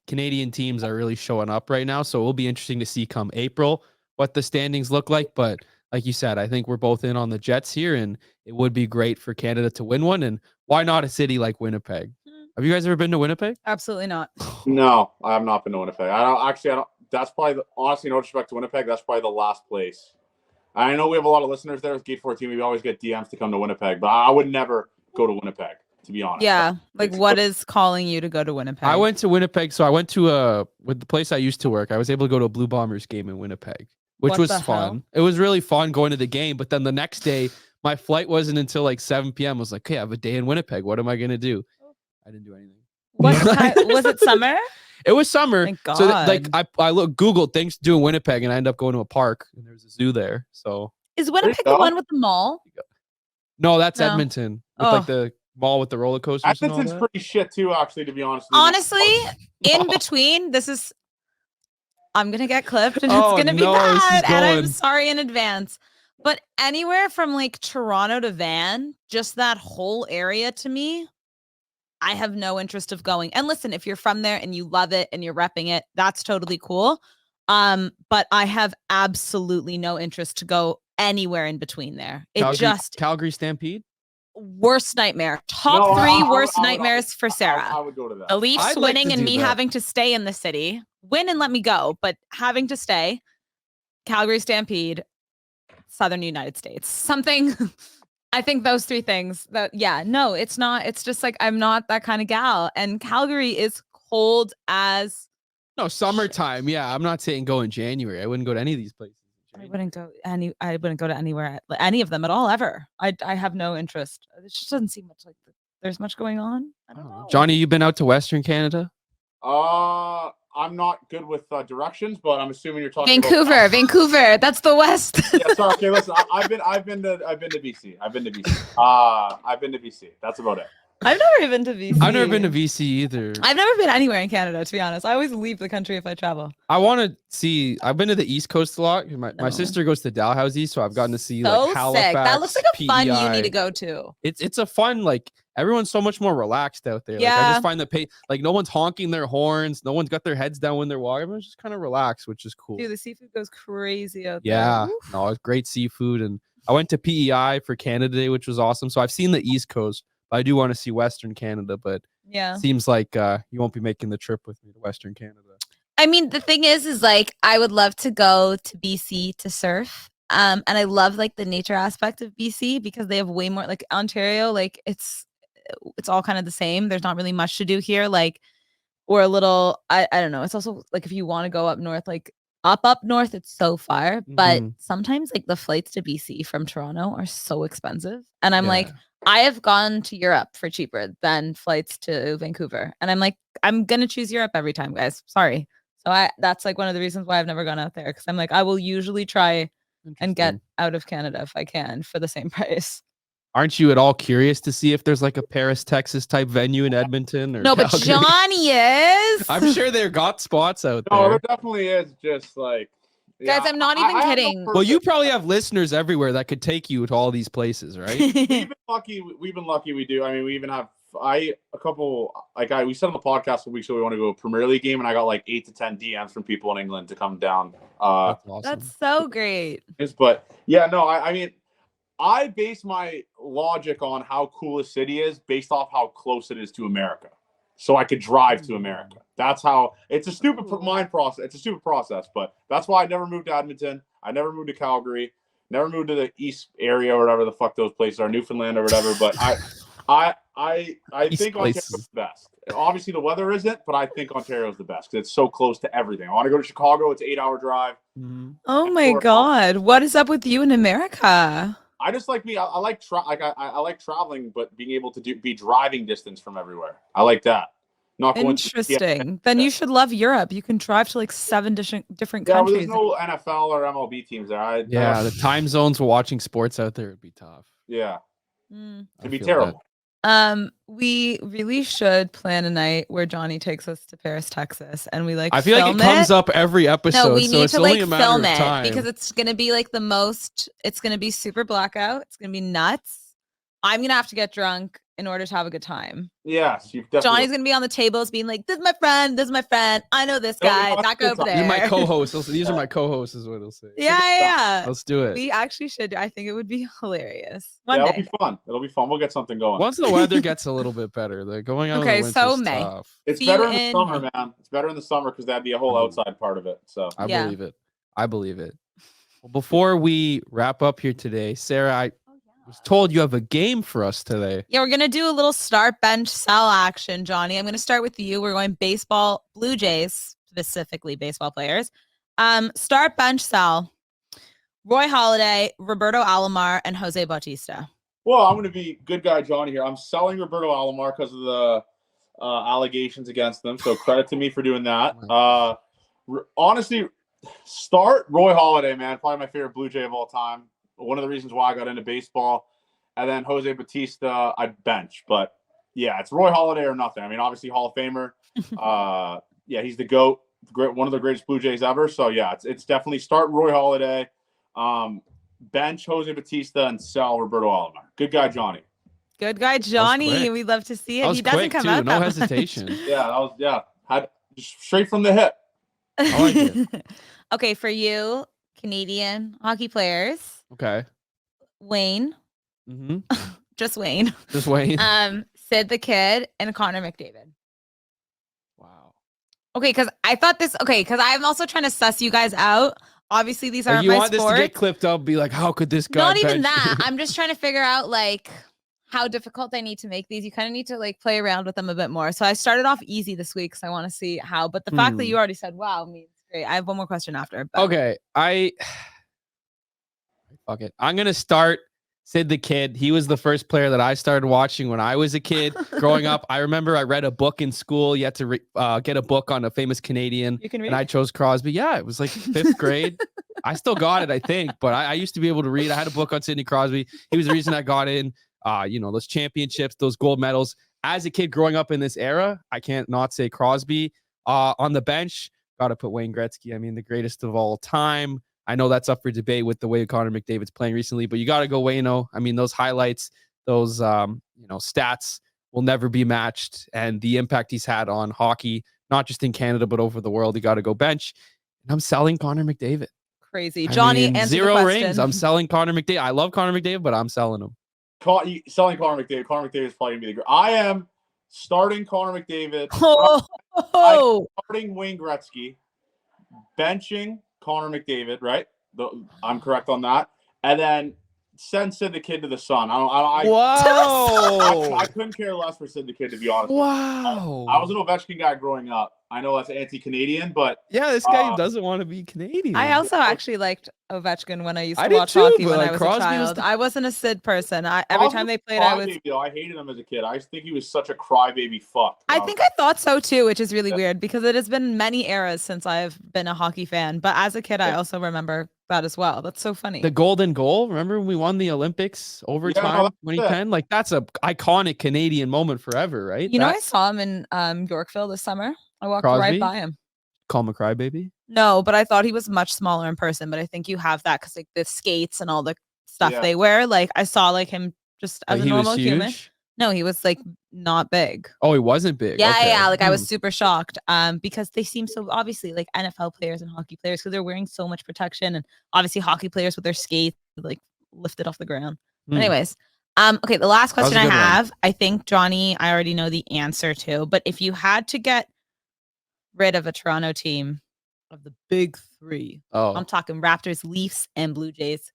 Speaker 2: Canadian teams are really showing up right now. So it will be interesting to see come April what the standings look like. But like you said, I think we're both in on the Jets here, and it would be great for Canada to win one. And why not a city like Winnipeg? Have you guys ever been to Winnipeg?
Speaker 1: Absolutely not.
Speaker 3: No, I have not been to Winnipeg. I don't. That's probably, honestly, no disrespect to Winnipeg, that's probably the last place. I know we have a lot of listeners there with Gate 14. We always get DMs to come to Winnipeg, but I would never go to Winnipeg, to be honest.
Speaker 1: Yeah. Like, what is calling you to go to Winnipeg?
Speaker 2: I went to Winnipeg. So I went to with the place I used to work, I was able to go to a Blue Bombers game in Winnipeg, which was fun. It was really fun going to the game. But then the next day, my flight wasn't until like 7 p.m. I was like, okay, I have a day in Winnipeg. What am I going to do? I didn't do anything.
Speaker 1: Was it summer?
Speaker 2: It was summer.
Speaker 1: Thank God.
Speaker 2: So I Googled things to do in Winnipeg, and I ended up going to a park, and there's a zoo there. So
Speaker 1: is Winnipeg the one with the mall?
Speaker 2: No, that's Edmonton. With like the mall with the roller coasters.
Speaker 3: Edmonton's pretty shit too, actually, to be honest.
Speaker 1: Honestly, in between, I'm gonna get clipped, and it's gonna be bad, and I'm sorry in advance. But anywhere from like Toronto to Van, just that whole area to me, I have no interest of going. And listen, if you're from there and you love it and you're repping it, that's totally cool. But I have absolutely no interest to go anywhere in between there.
Speaker 2: Calgary Stampede?
Speaker 1: Worst nightmare. Top 3 worst nightmares for Sarah.
Speaker 3: I would go to that.
Speaker 1: The Leafs winning and me having to stay in the city. Win and let me go, but having to stay. Calgary Stampede, Southern United States. Something... I think those 3 things it's not. It's just like, I'm not that kind of gal. And Calgary is cold as...
Speaker 2: No, summertime. Yeah, I'm not saying go in January. I wouldn't go to any of these places
Speaker 1: I wouldn't go to anywhere, any of them at all ever. I have no interest. It just doesn't seem much like there's much going on. I don't know.
Speaker 2: Johnny, you been out to Western Canada?
Speaker 3: I'm not good with directions, but I'm assuming you're talking
Speaker 1: Vancouver. Vancouver. That's the West.
Speaker 3: Yeah, sorry. Okay, listen. I've been to BC. I've been to BC. That's about it.
Speaker 1: I've never been to BC.
Speaker 2: I've never been to BC either.
Speaker 1: I've never been anywhere in Canada, to be honest. I always leave the country if I travel.
Speaker 2: I want to see. I've been to the East Coast a lot. My sister goes to Dalhousie, so I've gotten to see like Halifax.
Speaker 1: Sick. That looks like a fun
Speaker 2: PEI.
Speaker 1: you need to go to.
Speaker 2: It's a fun, like, everyone's so much more relaxed out there.
Speaker 1: Yeah.
Speaker 2: Like, I just find like no one's honking their horns, no one's got their heads down when they're walking. Everyone's just kind of relaxed, which is cool.
Speaker 1: Dude, the seafood goes crazy out
Speaker 2: Yeah,
Speaker 1: there.
Speaker 2: no, it's great seafood, and I went to PEI for Canada Day, which was awesome. So I've seen the East Coast. I do want to see Western Canada, but
Speaker 1: yeah,
Speaker 2: seems like you won't be making the trip with me to Western Canada.
Speaker 1: I mean, the thing is like I would love to go to BC to surf. And I love like the nature aspect of BC because they have way more, like Ontario, like it's all kind of the same. There's not really much to do here. Like we're a little, I don't know. It's also like if you want to go up north, like up north, it's so far. But sometimes like the flights to BC from Toronto are so expensive. And I'm like, I have gone to Europe for cheaper than flights to Vancouver. And I'm like, I'm going to choose Europe every time, guys. Sorry. So that's like one of the reasons why I've never gone out there. Cause I'm like, I will usually try and get out of Canada if I can for the same price.
Speaker 2: Aren't you at all curious to see if there's like a Paris, Texas type venue in Edmonton? Or
Speaker 1: no, but
Speaker 2: Calgary?
Speaker 1: Johnny is.
Speaker 2: I'm sure they've got spots out there.
Speaker 3: No, there definitely is. Just like,
Speaker 1: guys, I'm not even kidding.
Speaker 2: Well, you probably have listeners everywhere that could take you to all these places, right?
Speaker 3: We've been lucky. We do. I mean, we even have we said on the podcast a week ago we want to go to a Premier League game, and I got like 8 to 10 DMs from people in England to come down.
Speaker 2: That's awesome.
Speaker 1: That's so great.
Speaker 3: But yeah, no, I mean, I base my logic on how cool a city is based off how close it is to America. So I could drive to America. That's how it's a stupid mind process. It's a stupid process, but that's why I never moved to Edmonton. I never moved to Calgary. Never moved to the East area or whatever the fuck those places are, Newfoundland or whatever. But I think Ontario's the best. Obviously the weather isn't, but I think Ontario's the best because it's so close to everything. I want to go to Chicago. It's an 8-hour drive.
Speaker 1: Oh my God. What is up with you in America?
Speaker 3: I just like I like I like traveling, but being able to be driving distance from everywhere. I like that. Not going
Speaker 1: interesting. Then you should love Europe. You can drive to like 7 different countries.
Speaker 3: There's no NFL or MLB teams there.
Speaker 2: The time zones for watching sports out there would be tough.
Speaker 3: Yeah, it'd be terrible.
Speaker 1: We really should plan a night where Johnny takes us to Paris, Texas, and we like.
Speaker 2: I feel like it comes up every episode.
Speaker 1: No, we need to like film
Speaker 2: it
Speaker 1: because it's gonna be like the most. It's gonna be super blackout. It's gonna be nuts. I'm gonna have to get drunk in order to have a good time.
Speaker 3: Yes,
Speaker 1: Johnny's gonna be on the tables being like, "This is my friend. This is my friend. I know this guy. That guy over there.
Speaker 2: You're my co-host. These are my co-hosts, is what he'll say.
Speaker 1: Yeah.
Speaker 2: Let's do it.
Speaker 1: We actually should. I think it would be hilarious.
Speaker 3: It'll be fun. It'll be fun. We'll get something going.
Speaker 2: Once the weather gets a little bit better, the going out.
Speaker 1: Okay,
Speaker 2: in the
Speaker 1: so
Speaker 2: May.
Speaker 1: Tough.
Speaker 3: It's better in the summer, man. It's better in the summer because that'd be a whole outside part of it. So
Speaker 2: I believe it. I believe it. Well, before we wrap up here today, Sarah, I was told you have a game for us today.
Speaker 1: Yeah, we're going to do a little start, bench, sell action, Johnny. I'm going to start with you. We're going baseball, Blue Jays, specifically baseball players. Start, bench, sell. Roy Halladay, Roberto Alomar, and Jose Bautista.
Speaker 3: Well, I'm going to be good guy Johnny here. I'm selling Roberto Alomar because of the allegations against them. So credit to me for doing that. Honestly, start Roy Halladay, man. Probably my favorite Blue Jay of all time. One of the reasons why I got into baseball. And then Jose Bautista, I'd bench. But, yeah, it's Roy Halladay or nothing. I mean, obviously Hall of Famer. He's the GOAT, one of the greatest Blue Jays ever. So, yeah, it's definitely start Roy Halladay, bench Jose Bautista, and sell Roberto Alomar. Good guy, Johnny.
Speaker 1: Good guy, Johnny. We'd love to see it. He doesn't come out
Speaker 2: no
Speaker 1: that
Speaker 2: hesitation.
Speaker 3: Much. Had straight from the hip.
Speaker 2: I like it.
Speaker 1: Okay, for you, Canadian hockey players.
Speaker 2: Okay.
Speaker 1: Wayne.
Speaker 2: Mm-hmm.
Speaker 1: Just Wayne.
Speaker 2: Just Wayne.
Speaker 1: Sid the Kid and Connor McDavid.
Speaker 2: Wow.
Speaker 1: Okay, because I'm also trying to suss you guys out. Obviously, these aren't my sports.
Speaker 2: You want this to get clipped up, be like, how could this guy
Speaker 1: Not even that. I'm just trying to figure out, like, how difficult I need to make these. You kind of need to, like, play around with them a bit more. So I started off easy this week because I want to see how. But the fact that you already said, wow, means great. I have one more question after. But...
Speaker 2: Okay. Fuck it. I'm going to start Sid the Kid. He was the first player that I started watching when I was a kid. Growing up, I remember I read a book in school. You had to get a book on a famous Canadian.
Speaker 1: You can read?
Speaker 2: And I chose Crosby. Yeah, it was like 5th grade. I still got it, I think. But I used to be able to read. I had a book on Sidney Crosby. He was the reason I got in. Those championships, those gold medals. As a kid growing up in this era, I can't not say Crosby. On the bench, got to put Wayne Gretzky. I mean, the greatest of all time. I know that's up for debate with the way Connor McDavid's playing recently, but you got to go Wayno. I mean, those highlights, those stats will never be matched, and the impact he's had on hockey, not just in Canada but over the world, you got to go bench. And I'm selling Connor McDavid.
Speaker 1: Crazy, Johnny. Answer
Speaker 2: 0
Speaker 1: the question.
Speaker 2: rings. I'm selling Connor McDavid. I love Connor McDavid, but I'm selling him.
Speaker 3: Selling Connor McDavid. Connor McDavid is probably gonna be I am starting Connor McDavid.
Speaker 1: Oh,
Speaker 3: Starting Wayne Gretzky, benching Connor McDavid, right? I'm correct on that. And then send Sid the Kid to the Sun.
Speaker 2: Wow.
Speaker 3: I couldn't care less for Sid the Kid, to be honest.
Speaker 2: Wow.
Speaker 3: I was an Ovechkin guy growing up. I know that's anti-Canadian, but
Speaker 2: yeah, this guy doesn't want to be Canadian.
Speaker 1: I also actually liked Ovechkin when I used to
Speaker 2: did
Speaker 1: watch
Speaker 2: too,
Speaker 1: hockey
Speaker 2: but,
Speaker 1: when
Speaker 2: like,
Speaker 1: I was
Speaker 2: Crosby
Speaker 1: a child.
Speaker 2: was the-
Speaker 1: I wasn't a Sid person. Every time they played, I was.
Speaker 3: I hated him as a kid. I just think he was such a crybaby fuck.
Speaker 1: I think I thought so too, which is really weird because it has been many eras since I've been a hockey fan. But as a kid, I also remember that as well. That's so funny.
Speaker 2: The golden goal. Remember when we won the Olympics overtime 2010? Like, that's a iconic Canadian moment forever, right?
Speaker 1: I saw him in Yorkville this summer. I walked
Speaker 2: Crosby?
Speaker 1: right by him.
Speaker 2: Call him a crybaby?
Speaker 1: No, but I thought he was much smaller in person. But I think you have that because like the skates and all the stuff they wear. Like I saw like him just as a normal human. No, he was like not big.
Speaker 2: Oh, he wasn't big.
Speaker 1: Yeah,
Speaker 2: okay.
Speaker 1: yeah. Like I was super shocked. Because they seem so obviously like NFL players and hockey players because they're wearing so much protection, and obviously hockey players with their skates like lifted off the ground. Anyways, okay. The last question I have, I think Johnny, I already know the answer to, but if you had to get rid of a Toronto team of the big three, I'm talking Raptors, Leafs, and Blue Jays.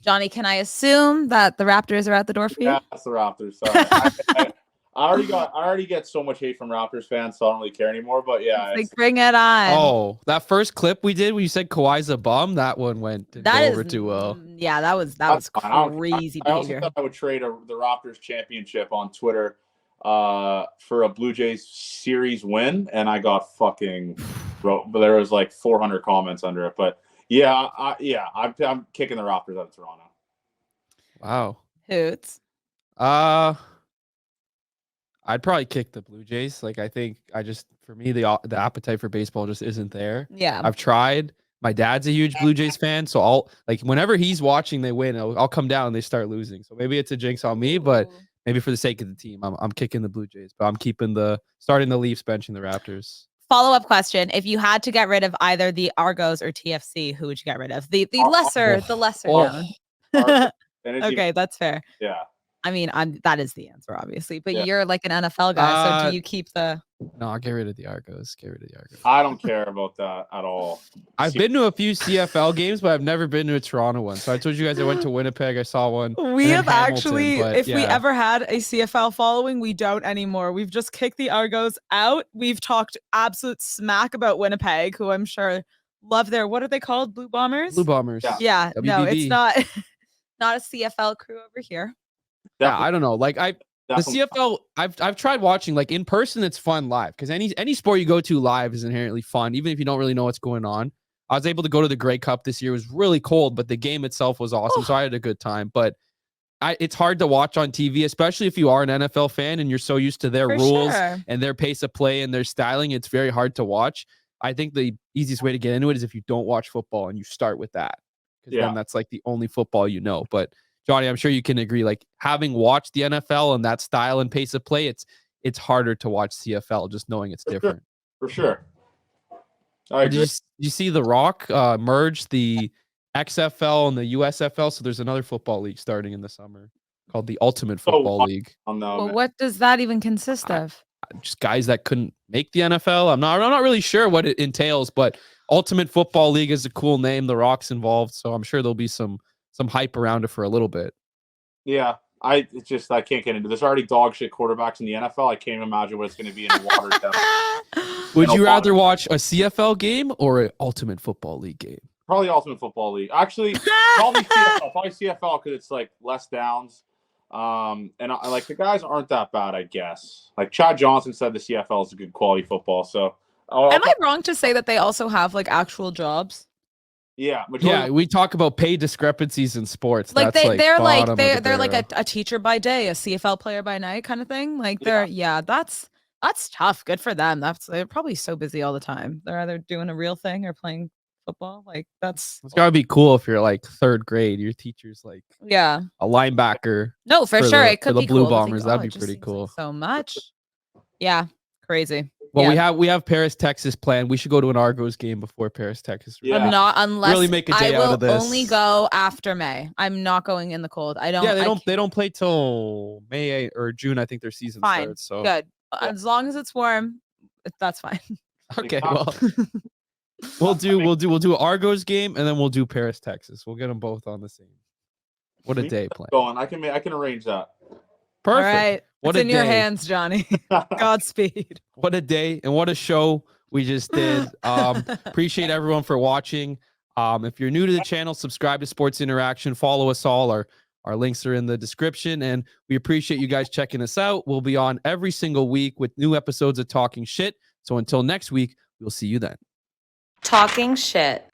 Speaker 1: Johnny, can I assume that the Raptors are at the door for you?
Speaker 3: Yeah, that's the Raptors. Sorry. I already get so much hate from Raptors fans, so I don't really care anymore. But yeah,
Speaker 1: like bring it on.
Speaker 2: Oh, that first clip we did when you said Kawhi's a bum, that one went over too well.
Speaker 1: Yeah, that was crazy behavior.
Speaker 3: I also thought I would trade the Raptors championship on Twitter for a Blue Jays series win, and I got fucking but there was like 400 comments under it. But yeah, I'm kicking the Raptors out of Toronto.
Speaker 2: Wow.
Speaker 1: Hoots.
Speaker 2: I'd probably kick the Blue Jays. Like, I think for me, the appetite for baseball just isn't there.
Speaker 1: Yeah.
Speaker 2: I've tried. My dad's a huge Blue Jays fan, so I'll whenever he's watching, they win. I'll come down and they start losing. So maybe it's a jinx on me, but maybe for the sake of the team, I'm kicking the Blue Jays. But I'm starting the Leafs, benching the Raptors.
Speaker 1: Follow-up question: if you had to get rid of either the Argos or TFC, who would you get rid of? The lesser down. Okay, that's fair.
Speaker 3: Yeah.
Speaker 1: I mean, that is the answer, obviously. But you're like an NFL guy, so do you keep the?
Speaker 2: No, I'll get rid of the Argos. Get rid of the Argos.
Speaker 3: I don't care about that at all.
Speaker 2: I've been to a few CFL games, but I've never been to a Toronto one. So I told you guys I went to Winnipeg. I saw one.
Speaker 1: We have actually, if we ever had a CFL following, we don't anymore. We've just kicked the Argos out. We've talked absolute smack about Winnipeg, who I'm sure love their, what are they called? Blue Bombers?
Speaker 2: Blue Bombers.
Speaker 1: Yeah.
Speaker 2: WBB.
Speaker 1: No, it's not a CFL crew over here.
Speaker 2: Yeah, I don't know. Like the CFL, I've tried watching like in person. It's fun live because any sport you go to live is inherently fun, even if you don't really know what's going on. I was able to go to the Grey Cup this year. It was really cold, but the game itself was awesome, so I had a good time. But it's hard to watch on TV, especially if you are an NFL fan and you're so used to their rules and their pace of play and their styling. It's very hard to watch. I think the easiest way to get into it is if you don't watch football and you start with that, because then that's like the only football you know. But Johnny, I'm sure you can agree, like having watched the NFL and that style and pace of play, it's harder to watch CFL just knowing it's different.
Speaker 3: For sure.
Speaker 2: Did you see The Rock merge the XFL and the USFL? So there's another football league starting in the summer called the Ultimate Football League.
Speaker 1: Well, what does that even consist of?
Speaker 2: Just guys that couldn't make the NFL. I'm not really sure what it entails, but Ultimate Football League is a cool name. The Rock's involved, so I'm sure there'll be some hype around it for a little bit.
Speaker 3: Yeah, I can't get into this. There's already dog shit quarterbacks in the NFL. I can't imagine what it's going to be in a Watertown.
Speaker 2: Would you rather watch a CFL game or an Ultimate Football League game?
Speaker 3: probably Ultimate Football League. Actually, probably CFL because it's like less downs. And like the guys aren't that bad, I guess. Like Chad Johnson said, the CFL is a good quality football. So,
Speaker 1: Am I wrong to say that they also have like actual jobs?
Speaker 3: Yeah,
Speaker 2: we talk about pay discrepancies in sports.
Speaker 1: Like
Speaker 2: That's
Speaker 1: they're
Speaker 2: they're
Speaker 1: like a teacher by day, a CFL player by night kind of thing. Like that's tough. Good for them. They're probably so busy all the time. They're either doing a real thing or playing football. Like it's
Speaker 2: gotta be cool if you're like third grade. Your teacher's like a linebacker.
Speaker 1: No, for sure. It could
Speaker 2: the
Speaker 1: be
Speaker 2: Blue
Speaker 1: cool
Speaker 2: Bombers.
Speaker 1: Think,
Speaker 2: That'd be
Speaker 1: it just
Speaker 2: pretty
Speaker 1: seems
Speaker 2: cool.
Speaker 1: Like so much. Yeah, crazy.
Speaker 2: Well, we have Paris, Texas planned. We should go to an Argos game before Paris, Texas.
Speaker 3: Yeah.
Speaker 1: I'm not unless
Speaker 2: really make a day
Speaker 1: I will
Speaker 2: out of this.
Speaker 1: only go after May. I'm not going in the cold. I don't.
Speaker 2: Yeah, they don't play till May or June. I think their season starts. So
Speaker 1: good. As long as it's warm, that's fine.
Speaker 2: Okay, well, we'll do Argos game and then we'll do Paris, Texas. We'll get them both on the same. What a day plan.
Speaker 3: Going. I can arrange that.
Speaker 2: Perfect.
Speaker 1: All right.
Speaker 2: What
Speaker 1: it's in your hands, Johnny. Godspeed.
Speaker 2: What a day and what a show we just did. Appreciate everyone for watching. If you're new to the channel, subscribe to Sports Interaction. Follow us all. Our links are in the description, and we appreciate you guys checking us out. We'll be on every single week with new episodes of Talking Shit. So until next week, we'll see you then.
Speaker 4: Talking Shit.